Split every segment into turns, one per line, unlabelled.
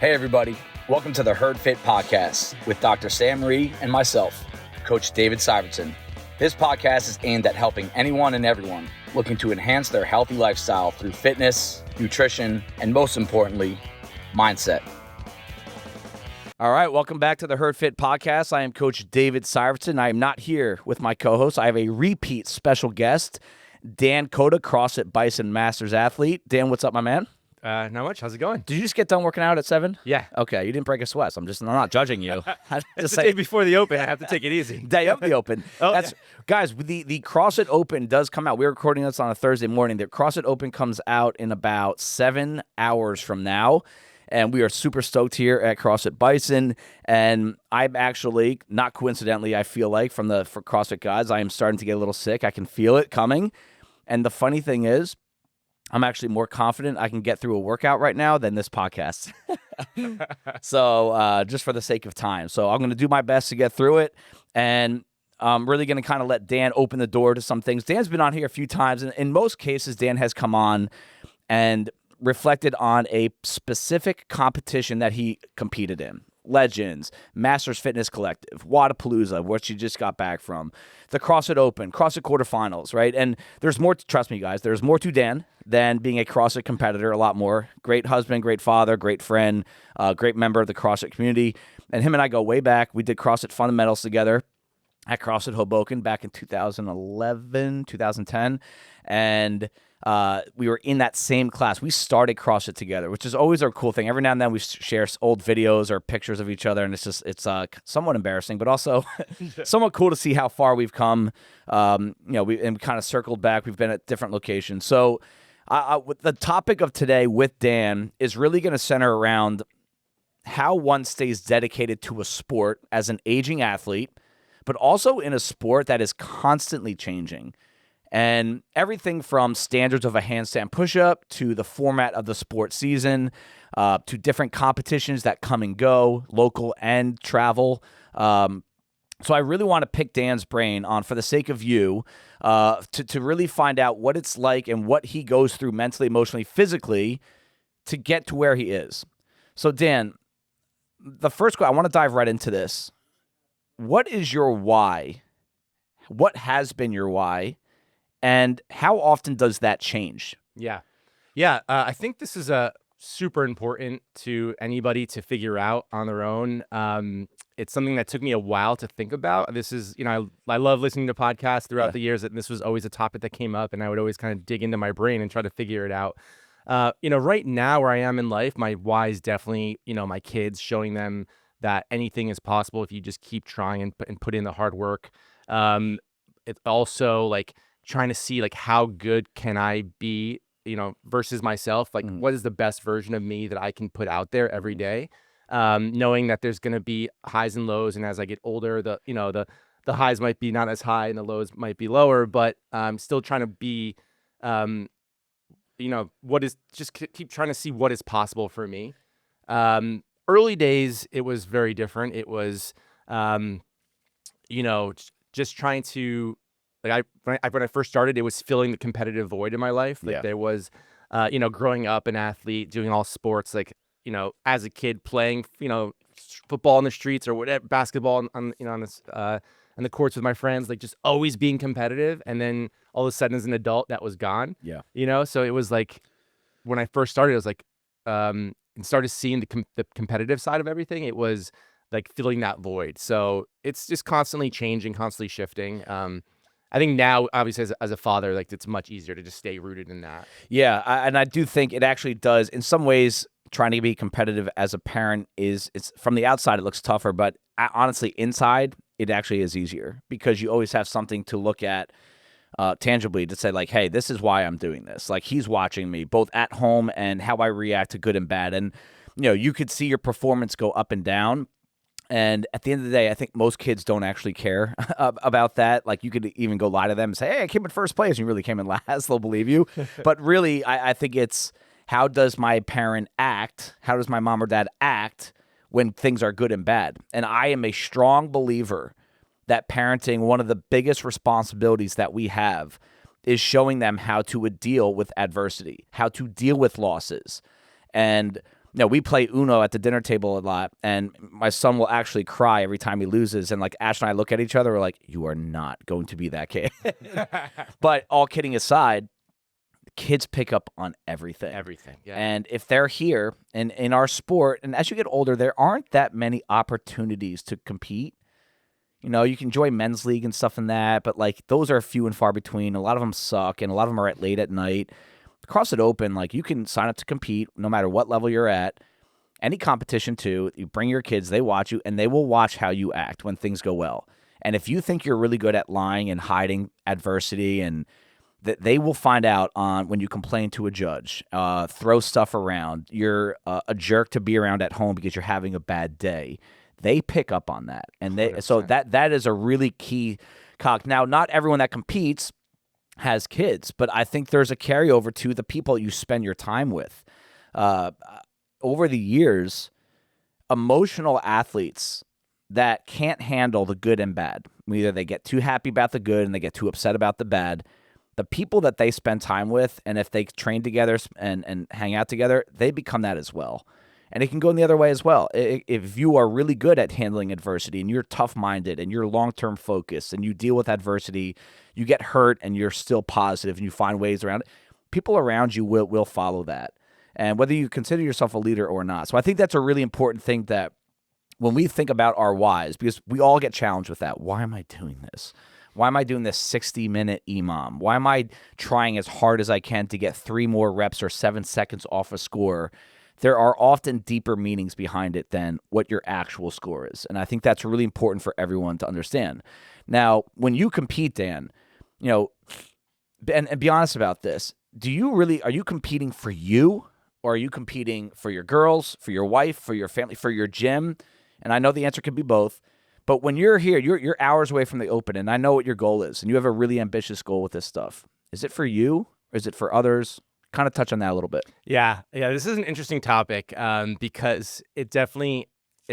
Hey everybody, welcome to the Herd Fit Podcast with Dr. Sam Marie and myself, Coach David Syvertsen. This podcast is aimed at helping anyone and everyone looking to enhance their healthy lifestyle through fitness, nutrition, and most importantly, mindset. All right, welcome back to the Herd Fit Podcast. I am Coach David Syvertsen. I am not here with my co-host. I have a repeat special guest, Dan Coda, CrossFit Bison Masters athlete. Dan, what's up, my man?
Not much. How's it going?
Did you just get done working out at 7?
Yeah.
Okay, you didn't break a sweat. I'm not judging you.
It's the day before the Open. I have to take it easy.
Day of the Open. Guys, the CrossFit Open does come out. We're recording this on a Thursday morning. The CrossFit Open comes out in about 7 hours from now. And we are super stoked here at CrossFit Bison. And I'm actually, not coincidentally, I feel like for CrossFit guys, I am starting to get a little sick. I can feel it coming. And the funny thing is, I'm actually more confident I can get through a workout right now than this podcast. So just for the sake of time. So I'm going to do my best to get through it. And I'm really going to kind of let Dan open the door to some things. Dan's been on here a few times. And in most cases, Dan has come on and reflected on a specific competition that he competed in. Legends, Masters Fitness Collective, Wadapalooza, which you just got back from, the CrossFit Open, CrossFit quarterfinals, right? And there's more, trust me, guys, there's more to Dan than being a CrossFit competitor, a lot more. Great husband, great father, great friend, great member of the CrossFit community. And him and I go way back. We did CrossFit Fundamentals together at CrossFit Hoboken back in 2011, 2010. And we were in that same class. We started CrossFit together, which is always a cool thing. Every now and then we share old videos or pictures of each other, and it's somewhat embarrassing, but also somewhat cool to see how far we've come. We kind of circled back. We've been at different locations. So the topic of today with Dan is really going to center around how one stays dedicated to a sport as an aging athlete, but also in a sport that is constantly changing. And everything from standards of a handstand push-up to the format of the sport season, to different competitions that come and go, local and travel. So I really want to pick Dan's brain on, for the sake of you, to really find out what it's like and what he goes through mentally, emotionally, physically to get to where he is. So Dan, the first question, I want to dive right into this. What is your why? What has been your why? And how often does that change?
Yeah. I think this is super important to anybody to figure out on their own. It's something that took me a while to think about. This is, I love listening to podcasts throughout the years, and this was always a topic that came up, and I would always kind of dig into my brain and try to figure it out. Right now where I am in life, my why is definitely, my kids, showing them that anything is possible if you just keep trying and put in the hard work. It's also like trying to see like how good can I be, versus myself, like what is the best version of me that I can put out there every day, knowing that there's going to be highs and lows. And as I get older, the highs might be not as high and the lows might be lower, but I'm still trying to be, what is, just keep trying to see what is possible for me. Early days, it was very different. It was, just trying to, like when I first started, it was filling the competitive void in my life. Like there was, growing up an athlete, doing all sports, like, as a kid playing, football in the streets or whatever, basketball on the courts with my friends, like just always being competitive. And then all of a sudden as an adult, that was gone. Yeah. So it was like, when I first started, it was like, and started seeing the competitive side of everything, it was like filling that void. So it's just constantly changing, constantly shifting. I think now, obviously, as a father, like it's much easier to just stay rooted in that.
Yeah, and I do think it actually does. In some ways, trying to be competitive as a parent it's from the outside, it looks tougher, but honestly, inside, it actually is easier because you always have something to look at tangibly to say like, hey, this is why I'm doing this. Like he's watching me both at home and how I react to good and bad. And, you could see your performance go up and down. And at the end of the day, I think most kids don't actually care about that. Like you could even go lie to them and say, hey, I came in first place. And you really came in last. They'll believe you. But really, I think it's how does my parent act? How does my mom or dad act when things are good and bad? And I am a strong believer that parenting, one of the biggest responsibilities that we have is showing them how to deal with adversity, how to deal with losses. And No, we play Uno at the dinner table a lot, and my son will actually cry every time he loses. And like Ash and I look at each other, we're like, "You are not going to be that kid." But all kidding aside, kids pick up on everything.
Everything. Yeah.
And if they're here and in our sport, and as you get older, there aren't that many opportunities to compete. You know, you can enjoy men's league and stuff in that, but like those are few and far between. A lot of them suck, and a lot of them are at late at night. CrossFit Open, like you can sign up to compete no matter what level you're at. Any competition too, you bring your kids, they watch you, and they will watch how you act when things go well. And if you think you're really good at lying and hiding adversity, and that they will find out on when you complain to a judge, throw stuff around, you're a jerk to be around at home because you're having a bad day. They pick up on that, and so that is a really key cog. Now, not everyone that competes has kids, but I think there's a carryover to the people you spend your time with. Over the years, emotional athletes that can't handle the good and bad, either they get too happy about the good and they get too upset about the bad, the people that they spend time with, and if they train together and hang out together, they become that as well. And it can go in the other way as well. If you are really good at handling adversity and you're tough-minded and you're long-term focused and you deal with adversity, you get hurt and you're still positive and you find ways around it, people around you will follow that. And whether you consider yourself a leader or not. So I think that's a really important thing that when we think about our whys, because we all get challenged with that. Why am I doing this? Why am I doing this 60-minute EMOM? Why am I trying as hard as I can to get 3 more reps or 7 seconds off a score? There are often deeper meanings behind it than what your actual score is. And I think that's really important for everyone to understand. Now, when you compete, Dan, you know, and be honest about this, are you competing for you, or are you competing for your girls, for your wife, for your family, for your gym? And I know the answer could be both. But when you're here, you're hours away from the Open, and I know what your goal is, and you have a really ambitious goal with this stuff. Is it for you, or is it for others? Kind of touch on that a little bit.
Yeah. This is an interesting topic because it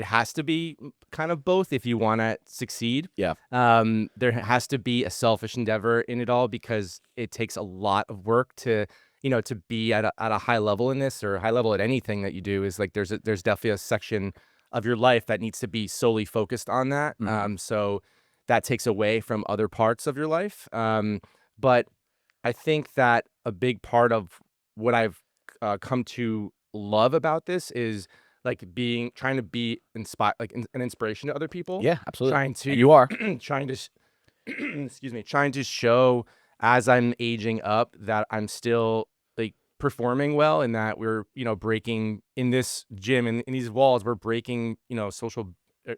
has to be kind of both if you want to succeed.
Yeah.
There has to be a selfish endeavor in it all because it takes a lot of work to be at a high level in this, or high level at anything that you do. Is like there's definitely a section of your life that needs to be solely focused on that.
Mm-hmm.
So that takes away from other parts of your life. But I think that a big part of what I've come to love about this is like trying to be an inspiration to other people.
Yeah, absolutely.
And
you are
trying to excuse me, trying to show as I'm aging up that I'm still like performing well, and that we're breaking in this gym and in these walls, we're breaking social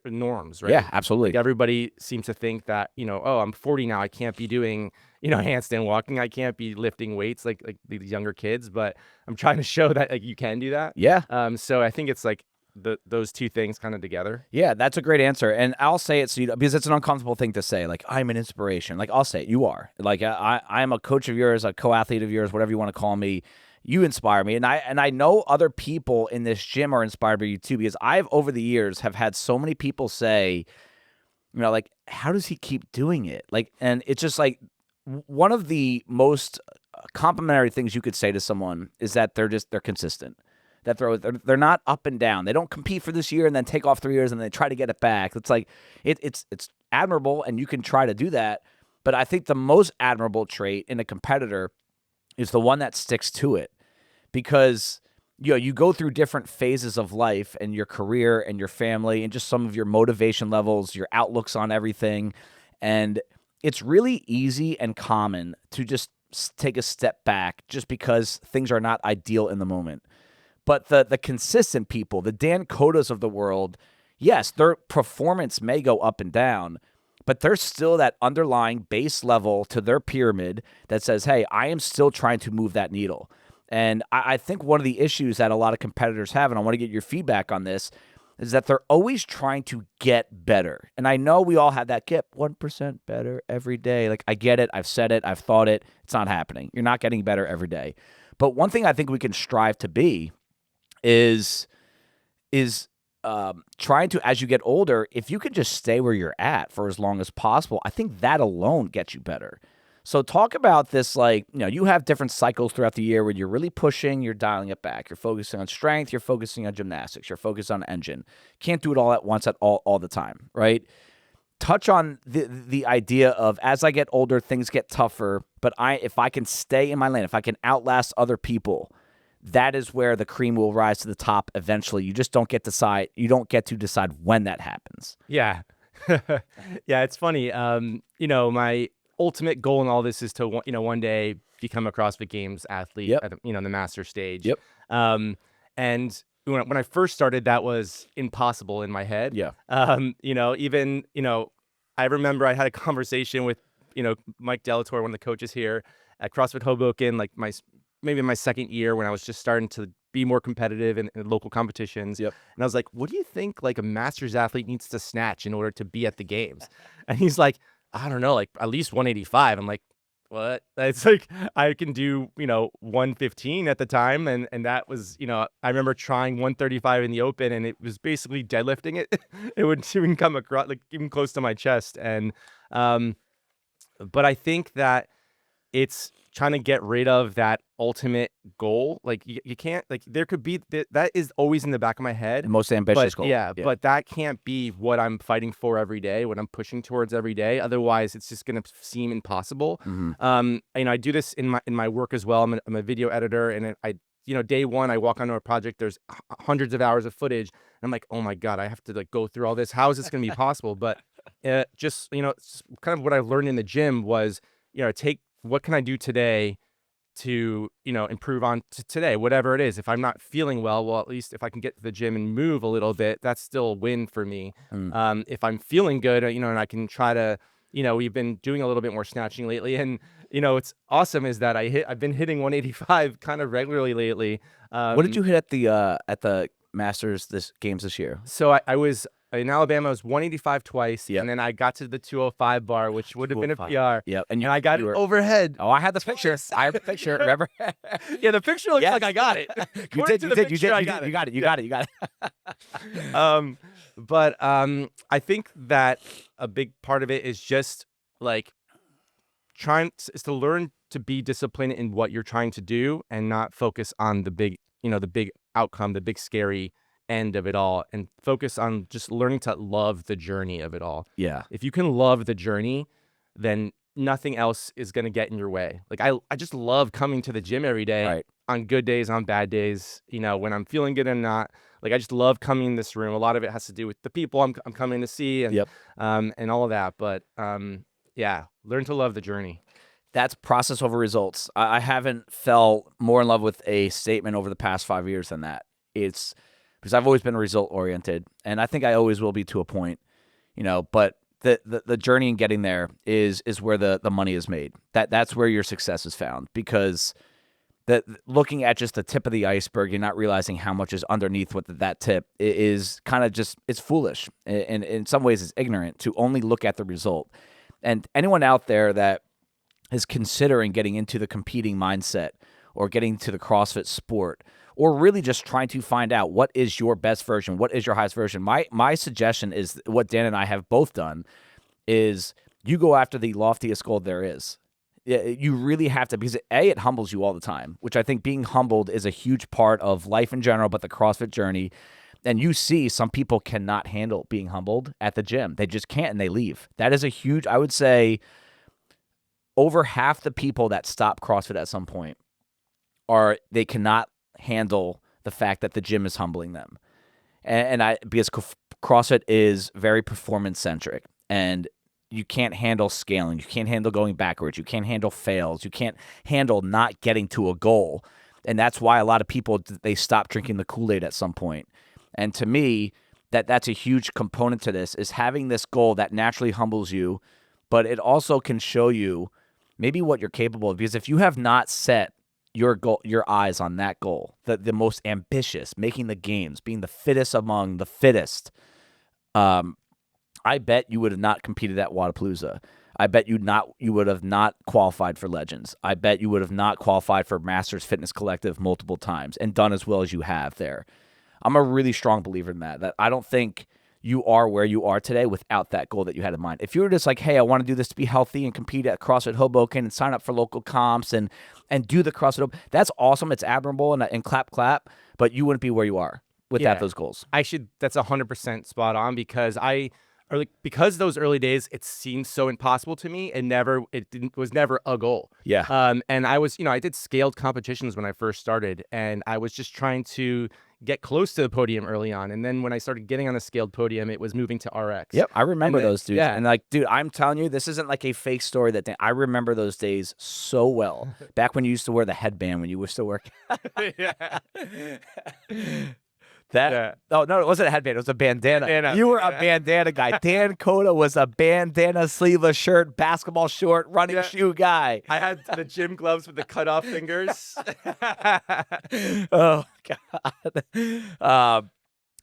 norms, right?
Yeah, absolutely.
Like everybody seems to think that oh, I'm 40 now, I can't be doing handstand walking, I can't be lifting weights like these younger kids, but I'm trying to show that like you can do that.
Yeah.
So I think it's like those two things kind of together.
Yeah, that's a great answer. And I'll say it because it's an uncomfortable thing to say. Like, I'm an inspiration. Like, I'll say it. You are. Like, I'm a coach of yours, a co-athlete of yours, whatever you want to call me. You inspire me. And I know other people in this gym are inspired by you too, because I've, over the years, have had so many people say, like, how does he keep doing it? Like, and it's just like one of the most complimentary things you could say to someone is that they're consistent. That they're not up and down. They don't compete for this year and then take off 3 years and then they try to get it back. It's like it's admirable, and you can try to do that. But I think the most admirable trait in a competitor is the one that sticks to it, because you go through different phases of life and your career and your family and just some of your motivation levels, your outlooks on everything, and it's really easy and common to just take a step back just because things are not ideal in the moment. But the consistent people, the Dan Codas of the world, yes, their performance may go up and down, but there's still that underlying base level to their pyramid that says, hey, I am still trying to move that needle. And I think one of the issues that a lot of competitors have, and I want to get your feedback on this, is that they're always trying to get better. And I know we all have that get 1% better every day. Like, I get it. I've said it. I've thought it. It's not happening. You're not getting better every day. But one thing I think we can strive to be is trying to, as you get older, if you can just stay where you're at for as long as possible, I think that alone gets you better. So talk about this, like, you have different cycles throughout the year where you're really pushing, you're dialing it back. You're focusing on strength, you're focusing on gymnastics, you're focused on engine. Can't do it all at once at all the time, right? Touch on the idea of, as I get older, things get tougher, but if I can stay in my lane, if I can outlast other people, that is where the cream will rise to the top eventually. You just don't get to decide when that happens.
Yeah. Yeah, it's funny. My ultimate goal in all this is to, one day become a CrossFit Games athlete
Yep.
at, the master stage.
Yep.
And when I first started, that was impossible in my head.
Yeah.
Even, I remember I had a conversation with, Mike Delator, one of the coaches here at CrossFit Hoboken, like maybe my second year when I was just starting to be more competitive in local competitions.
Yep.
And I was like, what do you think like a masters athlete needs to snatch in order to be at the games? And he's like, I don't know, like at least 185. I'm like, what? It's like I can do, 115 at the time. And that was, I remember trying 135 in the open, and it was basically deadlifting it. It wouldn't even come across, like even close to my chest. And but I think that it's trying to get rid of that ultimate goal. Like you can't, like there could be that is always in the back of my head.
The most ambitious goal.
Yeah, but that can't be what I'm fighting for every day, what I'm pushing towards every day. Otherwise, it's just going to seem impossible.
Mm-hmm.
I do this in my work as well. I'm a video editor, and day one, I walk onto a project, there's hundreds of hours of footage, and I'm like, oh my God, I have to like go through all this. How is this going to be possible? But just, it's kind of what I learned in the gym was, take what can I do today to, improve on today, whatever it is. If I'm not feeling well, at least if I can get to the gym and move a little bit, that's still a win for me. If I'm feeling good, and I can try to, we've been doing a little bit more snatching lately, and it's awesome is that I've been hitting 185 kind of regularly lately.
What did you hit at the Masters games this year?
So I was in Alabama. I was 185 twice,
Yep.
and then I got to the 205 bar, which would have been a PR.
Yeah,
and I got it overhead.
Oh, I had the picture. I have the picture. Remember?
Yeah, the picture looks like I got it.
You did. You got it.
But I think that a big part of it is just like is to learn to be disciplined in what you're trying to do, and not focus on the big outcome, the big scary end of it all, and focus on just learning to love the journey of it all.
Yeah.
If you can love the journey, then nothing else is going to get in your way. Like I just love coming to the gym every day,
right,
on good days, on bad days, when I'm feeling good and not. Like I just love coming in this room. A lot of it has to do with the people I'm coming to see, and and all of that. But yeah, learn to love the journey.
That's process over results. I haven't felt more in love with a statement over the past 5 years than that. It's because I've always been result oriented, and I think I always will be to a point, but the journey in getting there is where the money is made. That's where your success is found, because looking at just the tip of the iceberg, you're not realizing how much is underneath what that tip is. Kind of just, it's foolish, and in some ways it's ignorant to only look at the result. And anyone out there that is considering getting into the competing mindset, or getting to the CrossFit sport, or really just trying to find out what is your best version, what is your highest version, my suggestion is what Dan and I have both done, is you go after the loftiest goal there is. You really have to, because it humbles you all the time, which I think being humbled is a huge part of life in general, but the CrossFit journey. And you see some people cannot handle being humbled at the gym. They just can't, and they leave. That is a huge, I would say, over half the people that stop CrossFit at some point they cannot handle the fact that the gym is humbling them. Because CrossFit is very performance centric, and you can't handle scaling. You can't handle going backwards. You can't handle fails. You can't handle not getting to a goal. And that's why a lot of people, they stop drinking the Kool-Aid at some point. And to me, that's a huge component to this, is having this goal that naturally humbles you, but it also can show you maybe what you're capable of. Because if you have not set your goal, your eyes on that goal, the most ambitious, making the games, being the fittest among the fittest, I bet you would have not competed at Wodapalooza. I bet you would have not qualified for Legends. I bet you would have not qualified for Masters Fitness Collective multiple times and done as well as you have there. I'm a really strong believer in that I don't think you are where you are today without that goal that you had in mind. If you were just like, hey, I want to do this to be healthy and compete at CrossFit Hoboken and sign up for local comps and do the CrossFit Hoboken, that's awesome. It's admirable and clap, but you wouldn't be where you are without those goals.
That's 100% spot on, because because those early days, it seemed so impossible to me. It was never a goal.
Yeah.
And I did scaled competitions when I first started, and I was just trying to get close to the podium early on. And then when I started getting on the scaled podium, it was moving to RX.
Yep. I remember those dudes.
Yeah.
And like, dude, I'm telling you, this isn't like a fake story I remember those days so well. Back when you used to wear the headband when you were still working.
Yeah.
Oh, no, it wasn't a headband. It was a bandana. You were a bandana guy. Dan Coda was a bandana, sleeveless shirt, basketball short, running shoe guy.
I had the gym gloves with the cut off fingers.
Oh, God.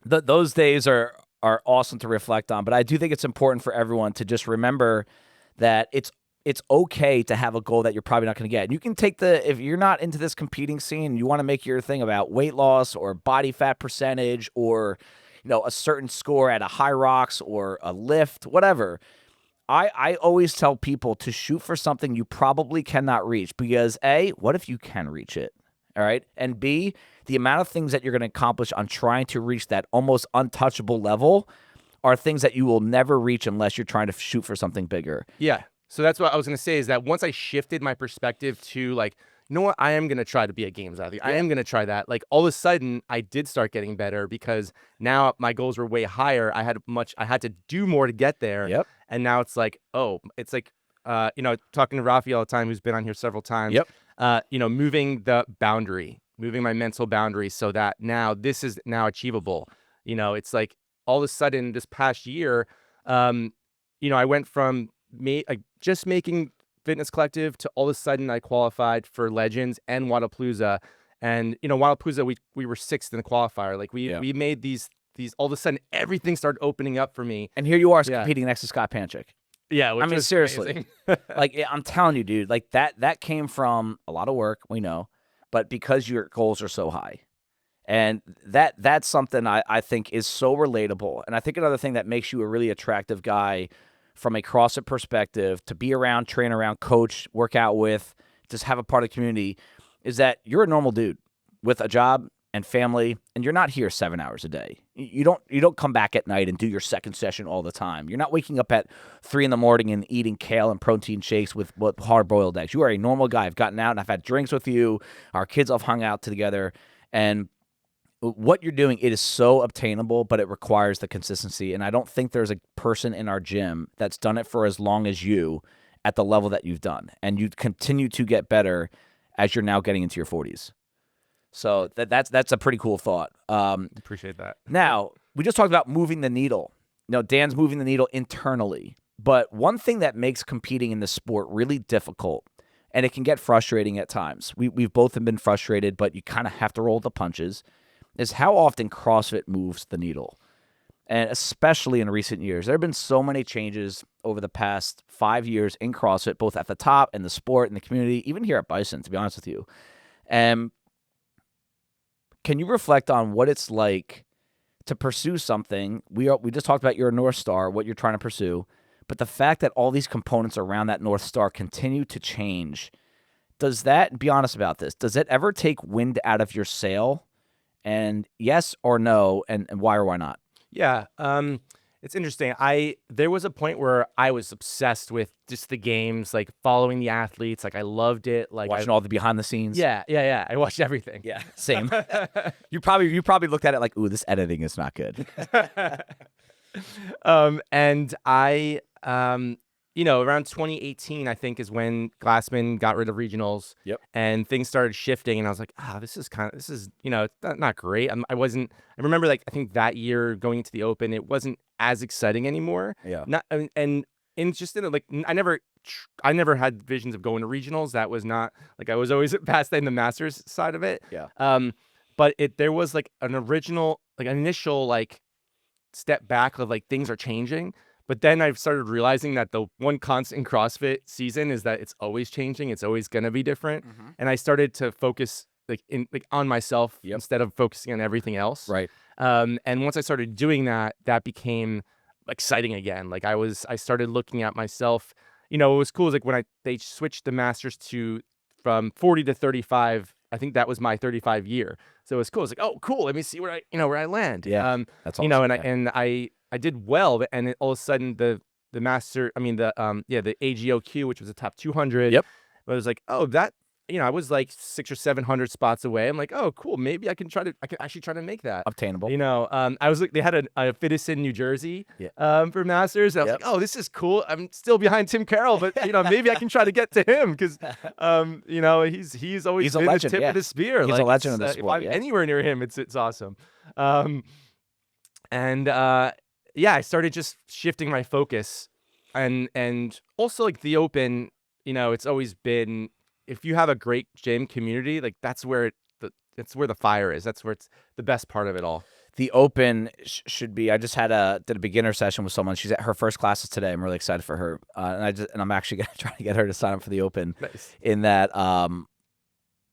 Those days are awesome to reflect on. But I do think it's important for everyone to just remember that it's okay to have a goal that you're probably not going to get. And you can take if you're not into this competing scene, you want to make your thing about weight loss or body fat percentage or, a certain score at a high rocks or a lift, whatever. I always tell people to shoot for something you probably cannot reach, because A, what if you can reach it? All right. And B, the amount of things that you're going to accomplish on trying to reach that almost untouchable level are things that you will never reach unless you're trying to shoot for something bigger.
Yeah. So that's what I was going to say, is that once I shifted my perspective to like, you know what, I am going to try to be a games athlete. I am going to try that. Like all of a sudden I did start getting better, because now my goals were way higher. I had to do more to get there.
Yep.
And now it's like, talking to Rafi all the time, who's been on here several times.
Yep.
Moving my mental boundary so that now this is now achievable. It's like all of a sudden this past year, I went from just making Fitness Collective to all of a sudden I qualified for Legends and Wadapalooza. And, Wadapalooza, we were 6th in the qualifier. Like we made these, all of a sudden everything started opening up for me.
And here you are competing next to Scott Panchik.
Yeah. Which was
seriously, like I'm telling you, dude, like that came from a lot of work, we know, but because your goals are so high. And that's something I think is so relatable. And I think another thing that makes you a really attractive guy from a CrossFit perspective, to be around, train around, coach, work out with, just have a part of the community, is that you're a normal dude with a job and family, and you're not here 7 hours a day. You don't come back at night and do your second session all the time. You're not waking up at 3 a.m. and eating kale and protein shakes with hard-boiled eggs. You are a normal guy. I've gotten out and I've had drinks with you. Our kids have hung out together, and what you're doing, it is so obtainable, but it requires the consistency. And I don't think there's a person in our gym that's done it for as long as you at the level that you've done. And you continue to get better as you're now getting into your 40s. So that's a pretty cool thought.
Appreciate that.
Now, we just talked about moving the needle. Dan's moving the needle internally. But one thing that makes competing in this sport really difficult, and it can get frustrating at times, we've both been frustrated, but you kind of have to roll the punches, is how often CrossFit moves the needle. And especially in recent years, there have been so many changes over the past 5 years in CrossFit, both at the top and the sport and the community, even here at Bison, to be honest with you. And can you reflect on what it's like to pursue something? We just talked about your North Star, what you're trying to pursue, but the fact that all these components around that North Star continue to change, does that, be honest about this, does it ever take wind out of your sail? And yes or no, and why or why not?
Yeah, it's interesting. There was a point where I was obsessed with just the games, like following the athletes. Like I loved it. Like
watching all the behind the scenes.
Yeah. I watched everything.
Yeah, same. You probably looked at it like, ooh, this editing is not good.
And I around 2018, I think, is when Glassman got rid of regionals.
Yep.
And things started shifting, and I was like, this is not great. I remember, like, I think that year going into the Open, it wasn't as exciting anymore.
Yeah.
I never had visions of going to regionals. That was not, like, I was always past in the Masters side of it.
Yeah.
But there was like an initial like step back of like things are changing. But then I've started realizing that the one constant in CrossFit season is that it's always changing. It's always going to be different. Mm-hmm. And I started to focus on myself instead of focusing on everything else.
Right.
And once I started doing that, that became exciting again. Like I started looking at myself. What was cool is like when they switched the masters from 40 to 35. I think that was my 35 year. So it was cool. It's like, oh, cool. Let me see where I land.
Yeah, that's awesome.
And I did well, and all of a sudden the master, the AGOQ, which was the top 200.
Yep.
I was like, oh, that, I was like 600 or 700 spots away. I'm like, oh, cool. Maybe I can actually try to make that
Obtainable.
I was like, they had a fit in New Jersey,
Yeah.
for masters. And I was like, oh, this is cool. I'm still behind Tim Carroll, but maybe I can try to get to him because, he's always been
legend,
the tip of the spear.
He's a legend of the sport.
If I'm anywhere near him, it's awesome. I started just shifting my focus, and also like the open. It's always been, if you have a great gym community, like that's where the fire is. That's where it's the best part of it all.
The open should be. I just did a beginner session with someone. She's at her first classes today. I'm really excited for her, and I'm actually gonna try to get her to sign up for the open.
Nice.
In that,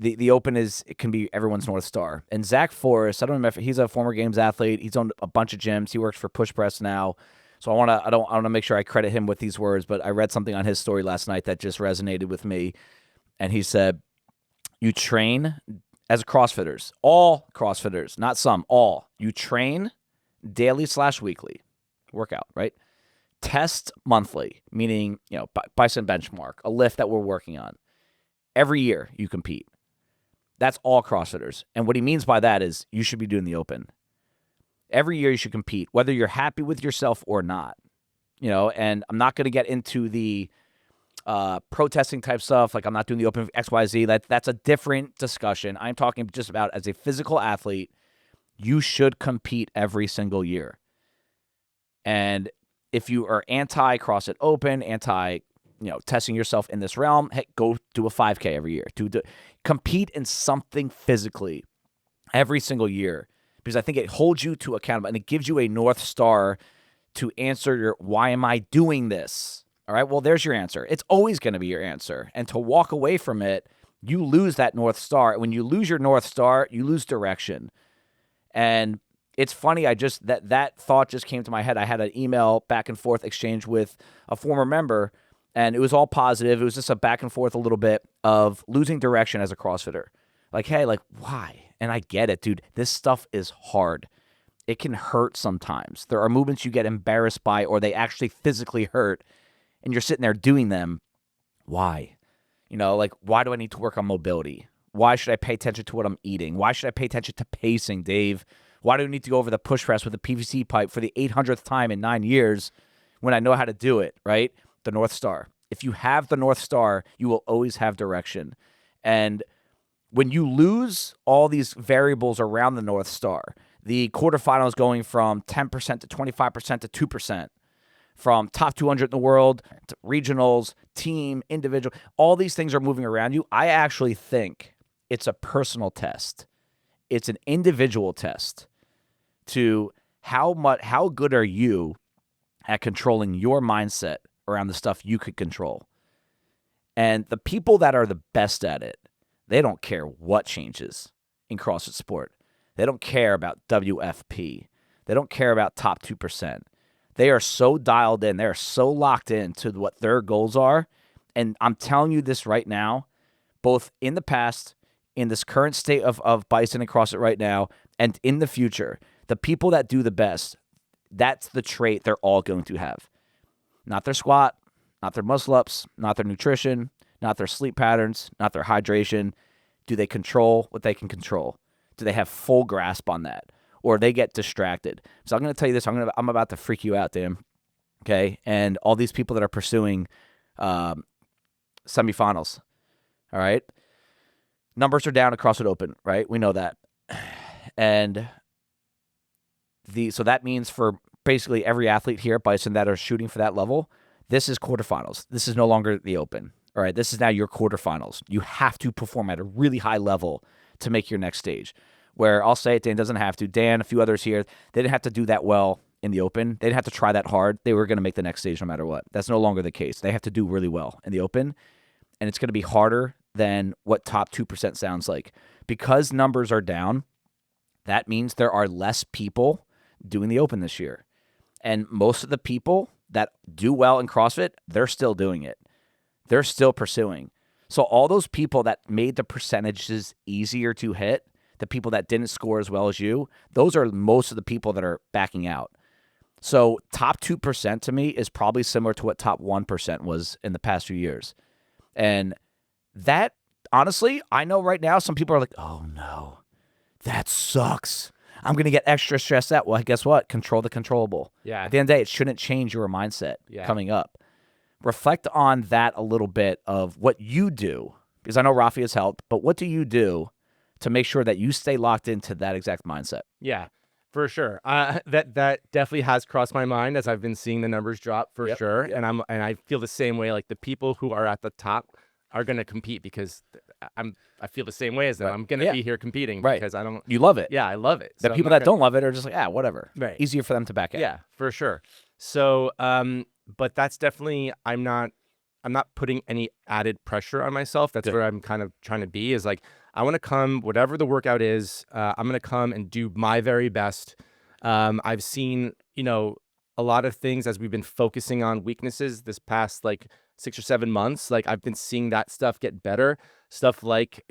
the open it can be everyone's North Star. And Zach Forrest, I don't remember. He's a former games athlete. He's owned a bunch of gyms. He works for Push Press now. So I want to make sure I credit him with these words, but I read something on his story last night that just resonated with me. And he said, you train as CrossFitters, all CrossFitters, not some, all. You train daily/weekly workout, right? Test monthly, meaning, bicep benchmark, a lift that we're working on. Every year you compete. That's all CrossFitters. And what he means by that is you should be doing the open. Every year you should compete, whether you're happy with yourself or not. And I'm not going to get into the protesting type stuff. Like I'm not doing the open XYZ. That's a different discussion. I'm talking just about as a physical athlete, you should compete every single year. And if you are anti CrossFit Open, anti testing yourself in this realm, hey, go do a 5K every year. Compete in something physically every single year, because I think it holds you to accountable and it gives you a North Star to answer your, why am I doing this? All right, well, there's your answer. It's always going to be your answer. And to walk away from it, you lose that North Star. And when you lose your North Star, you lose direction. And it's funny, that thought just came to my head. I had an email back and forth exchange with a former member, and it was all positive. It was just a back and forth a little bit of losing direction as a CrossFitter. Like, hey, like, why? And I get it, dude. This stuff is hard. It can hurt sometimes. There are movements you get embarrassed by, or they actually physically hurt, and you're sitting there doing them. Why? Like, why do I need to work on mobility? Why should I pay attention to what I'm eating? Why should I pay attention to pacing, Dave? Why do I need to go over the push press with a PVC pipe for the 800th time in 9 years when I know how to do it, right? The North Star. If you have the North Star, you will always have direction. And when you lose all these variables around the North Star, the quarterfinals going from 10% to 25% to 2%, from top 200 in the world to regionals, team, individual, all these things are moving around you. I actually think it's a personal test. It's an individual test to how good are you at controlling your mindset around the stuff you could control. And the people that are the best at it, they don't care what changes in CrossFit sport. They don't care about WFP. They don't care about top 2%. They are so dialed in. They're so locked in to what their goals are. And I'm telling you this right now, both in the past, in this current state of Bison and CrossFit right now, and in the future, the people that do the best, that's the trait they're all going to have. Not their squat, not their muscle-ups, not their nutrition, not their sleep patterns, not their hydration. Do they control what they can control? Do they have full grasp on that? Or they get distracted? So I'm going to tell you this. I'm about to freak you out, Dan. Okay? And all these people that are pursuing semifinals, all right? Numbers are down at CrossFit Open, right? We know that. And so that means for basically every athlete here at Bison that are shooting for that level, this is quarterfinals. This is no longer the Open. All right, this is now your quarterfinals. You have to perform at a really high level to make your next stage. Where I'll say it, Dan doesn't have to. Dan, a few others here, they didn't have to do that well in the Open. They didn't have to try that hard. They were going to make the next stage no matter what. That's no longer the case. They have to do really well in the Open, and it's going to be harder than what top 2% sounds like. Because numbers are down, that means there are less people doing the open this year. And most of the people that do well in CrossFit, they're still doing it. They're still pursuing. So all those people that made the percentages easier to hit, the people that didn't score as well as you, those are most of the people that are backing out. So top 2% to me is probably similar to what top 1% was in the past few years. And that, honestly, I know right now some people are like, oh no, that sucks. I'm going to get extra stressed out. Well, guess what? Control the controllable.
Yeah.
At the end of the day, it shouldn't change your mindset coming up. Reflect on that a little bit of what you do, because I know Rafi has helped, but what do you do to make sure that you stay locked into that exact mindset?
Yeah, for sure. That definitely has crossed my mind as I've been seeing the numbers drop for sure. And I feel the same way. Like the people who are at the top are going to compete because I feel the same way as them. I'm going to be here competing because I don't.
You love it.
Yeah, I love it.
The people that don't love it are just like, whatever.
Right.
Easier for them to back out.
Yeah, for sure. So, but that's definitely, I'm not putting any added pressure on myself. That's where I'm kind of trying to be, is like, I want to come, whatever the workout is, I'm going to come and do my very best. I've seen, a lot of things as we've been focusing on weaknesses this past like 6 or 7 months. Like I've been seeing that stuff get better. Stuff like,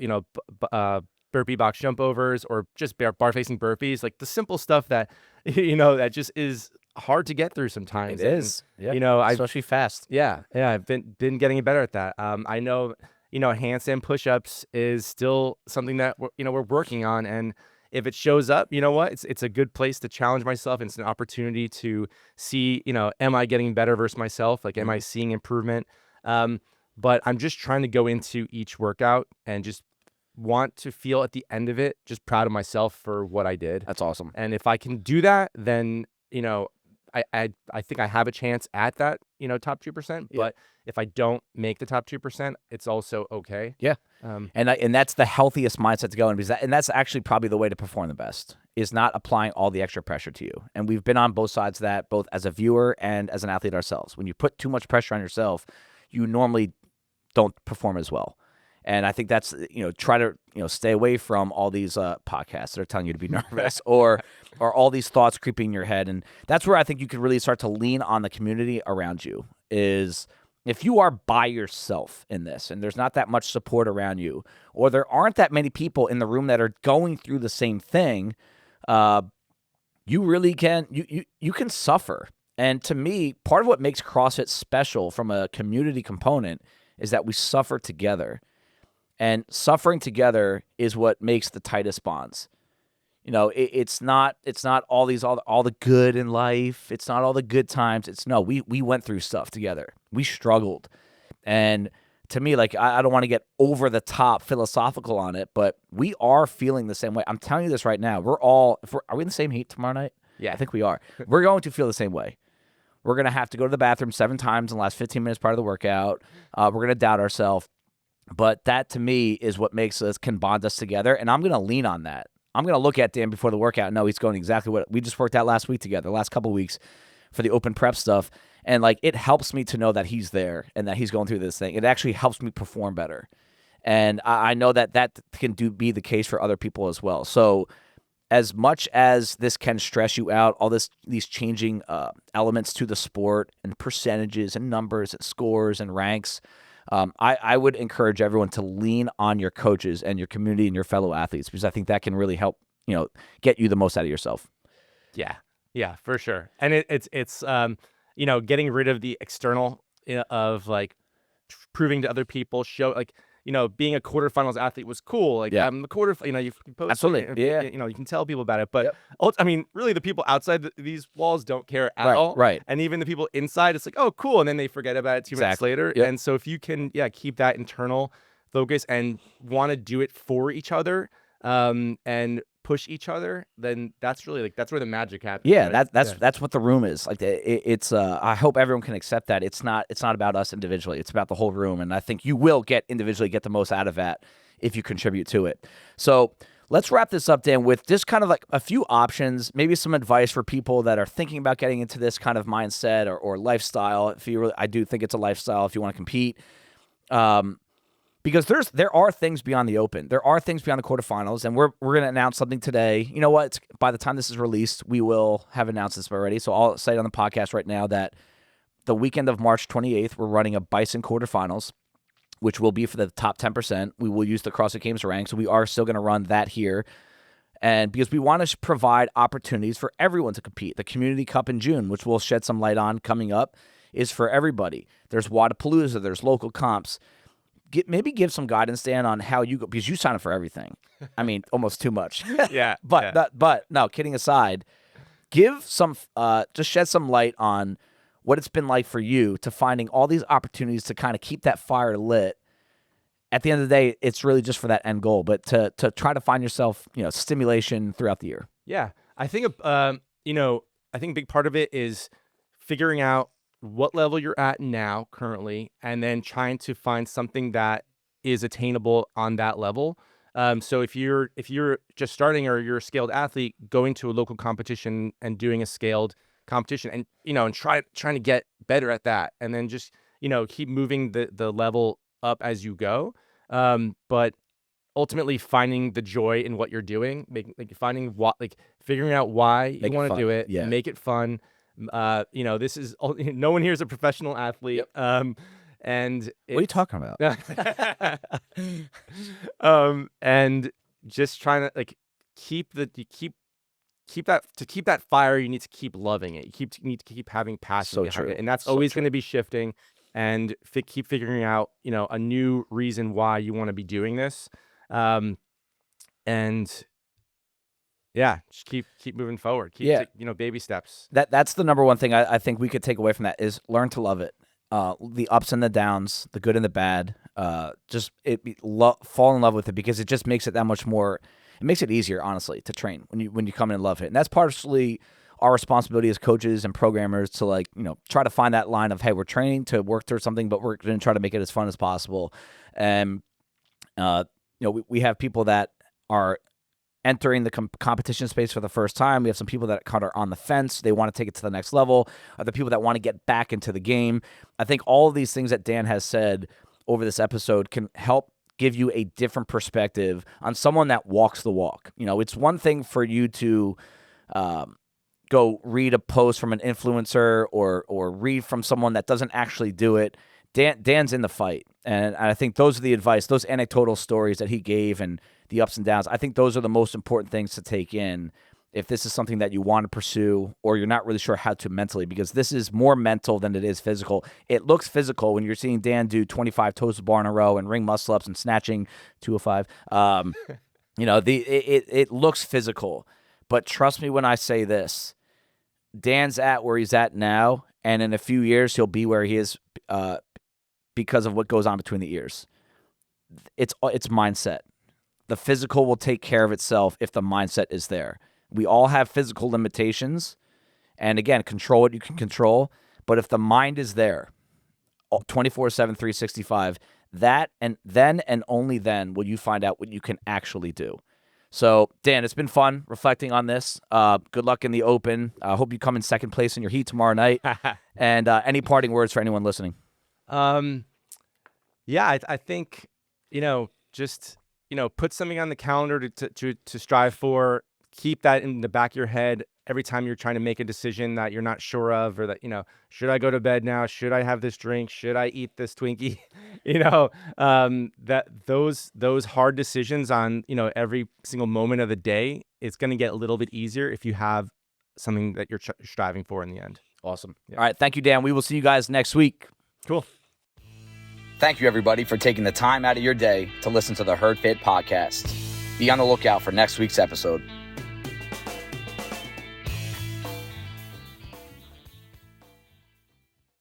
burpee box jump overs or just bar facing burpees, like the simple stuff that, that just is hard to get through sometimes.
It is. Yeah. Especially fast.
Yeah. I've been getting better at that. I know, handstand push-ups is still something that we're working on, and if it shows up, you know what? It's a good place to challenge myself. It's an opportunity to see, am I getting better versus myself? Like, am I seeing improvement? But I'm just trying to go into each workout and just want to feel at the end of it just proud of myself for what I did.
That's awesome.
And if I can do that, then I think I have a chance at that top 2%. But if I don't make the top 2%, it's also okay.
Yeah. And that's the healthiest mindset to go in, because that's actually probably the way to perform the best, is not applying all the extra pressure to you. And we've been on both sides of that, both as a viewer and as an athlete ourselves. When you put too much pressure on yourself, you normally don't perform as well. And I think that's, try to, stay away from all these podcasts that are telling you to be nervous or all these thoughts creeping in your head. And that's where I think you can really start to lean on the community around you, is if you are by yourself in this and there's not that much support around you, or there aren't that many people in the room that are going through the same thing, you really can, you can suffer. And to me, part of what makes CrossFit special from a community component is that we suffer together. And suffering together is what makes the tightest bonds. It's not all the good in life. It's not all the good times. We went through stuff together. We struggled. And to me, like, I don't want to get over the top philosophical on it, but we are feeling the same way. I'm telling you this right now. Are we in the same heat tomorrow night?
Yeah.
I think we are. We're going to feel the same way. We're going to have to go to the bathroom 7 times in the last 15 minutes part of the workout. We're going to doubt ourselves. But that, to me, is what can bond us together, and I'm going to lean on that. I'm going to look at Dan before the workout and know he's going exactly what we just worked out last week together, the last couple of weeks for the open prep stuff, and like it helps me to know that he's there and that he's going through this thing. It actually helps me perform better, and I know that can be the case for other people as well. So as much as this can stress you out, all these changing elements to the sport and percentages and numbers and scores and ranks, I would encourage everyone to lean on your coaches and your community and your fellow athletes, because I think that can really help, get you the most out of yourself.
Yeah, for sure. And it's getting rid of the external of like proving to other people, being a quarterfinals athlete was cool. Like, I'm the you post,
absolutely,
you can tell people about it. But really, the people outside these walls don't care at all.
Right.
And even the people inside, it's like, oh, cool, and then they forget about it 2 minutes later.
Yep.
And so if you can, keep that internal focus and want to do it for each other, and push each other, then that's really that's where the magic happens.
Yeah,
right?
that's what the room is. Like it's I hope everyone can accept that it's not about us individually. It's about the whole room, and I think you will get the most out of that if you contribute to it. So let's wrap this up, Dan, with just kind of like a few options, maybe some advice for people that are thinking about getting into this kind of mindset or lifestyle. I do think it's a lifestyle if you want to compete. because there are things beyond the open. There are things beyond the quarterfinals, and we're going to announce something today. You know what? By the time this is released, we will have announced this already. So I'll say it on the podcast right now that the weekend of March 28th, we're running a Bison quarterfinals, which will be for the top 10%. We will use the CrossFit Games rank, so we are still going to run that here. And because we want to provide opportunities for everyone to compete. The Community Cup in June, which we'll shed some light on coming up, is for everybody. There's Wadapalooza, there's local comps. Maybe give some guidance, Dan, on how you go, because you sign up for everything. I mean, almost too much.
Yeah.
But no, kidding aside, give some, just shed some light on what it's been like for you to finding all these opportunities to kind of keep that fire lit. At the end of the day, it's really just for that end goal, but to try to find yourself, stimulation throughout the year.
Yeah. I think, I think a big part of it is figuring out what level you're at now currently, and then trying to find something that is attainable on that level. So if you're just starting or you're a scaled athlete, going to a local competition and doing a scaled competition and, and trying to get better at that. And then just, keep moving the level up as you go. But ultimately finding the joy in what you're doing, figuring out why you want to do it, make it fun. This is no one here is a professional athlete.
Yep.
And
what are you talking about?
And just trying to keep that fire. You need to keep loving it. You need to keep having passion behind it, and that's always going to be shifting. And keep figuring out, a new reason why you want to be doing this, and yeah, just keep moving forward. Baby steps.
That's the number one thing I think we could take away from that is learn to love it. The ups and the downs, the good and the bad. Fall in love with it, because it just makes it that much more. It makes it easier, honestly, to train when you come in and love it, and that's partially our responsibility as coaches and programmers to try to find that line of, hey, we're training to work through something, but we're going to try to make it as fun as possible. And we have people that are entering the competition space for the first time. We have some people that kind of are on the fence. They want to take it to the next level. Other people that want to get back into the game. I think all of these things that Dan has said over this episode can help give you a different perspective on someone that walks the walk. It's one thing for you to go read a post from an influencer or read from someone that doesn't actually do it. Dan's in the fight. And I think those anecdotal stories that he gave and the ups and downs, I think those are the most important things to take in if this is something that you want to pursue or you're not really sure how to mentally, because this is more mental than it is physical. It looks physical when you're seeing Dan do 25 toes to bar in a row and ring muscle-ups and snatching 205. It looks physical. But trust me when I say this, Dan's at where he's at now, and in a few years he'll be where he is because of what goes on between the ears. It's mindset. The physical will take care of itself if the mindset is there. We all have physical limitations, and again, control what you can control, but if the mind is there 24/7, 365, that and then and only then will you find out what you can actually do. So, Dan, it's been fun reflecting on this. Good luck in the Open. I hope you come in second place in your heat tomorrow night. And any parting words for anyone listening?
I think, just, put something on the calendar to strive for. Keep that in the back of your head every time you're trying to make a decision that you're not sure of, or that, should I go to bed now? Should I have this drink? Should I eat this Twinkie? That those hard decisions on, every single moment of the day, it's going to get a little bit easier if you have something that you're striving for in the end.
Awesome. Yeah. All right. Thank you, Dan. We will see you guys next week.
Cool.
Thank you, everybody, for taking the time out of your day to listen to the Herd Fit podcast. Be on the lookout for next week's episode.